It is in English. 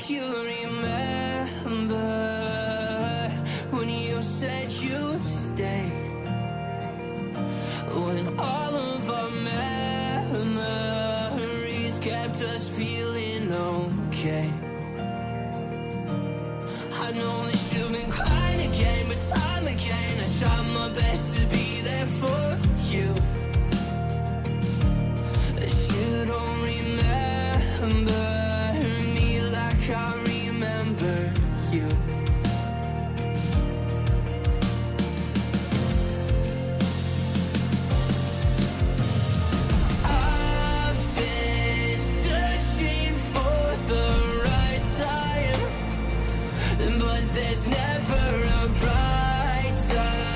you remember when you said you'd stay, when all of our memories kept us feeling okay. I know that you've been crying again, but time again I tried my best to be there for you. You don't remember me like I remember you. I've been searching for the right time, but there's never a right time.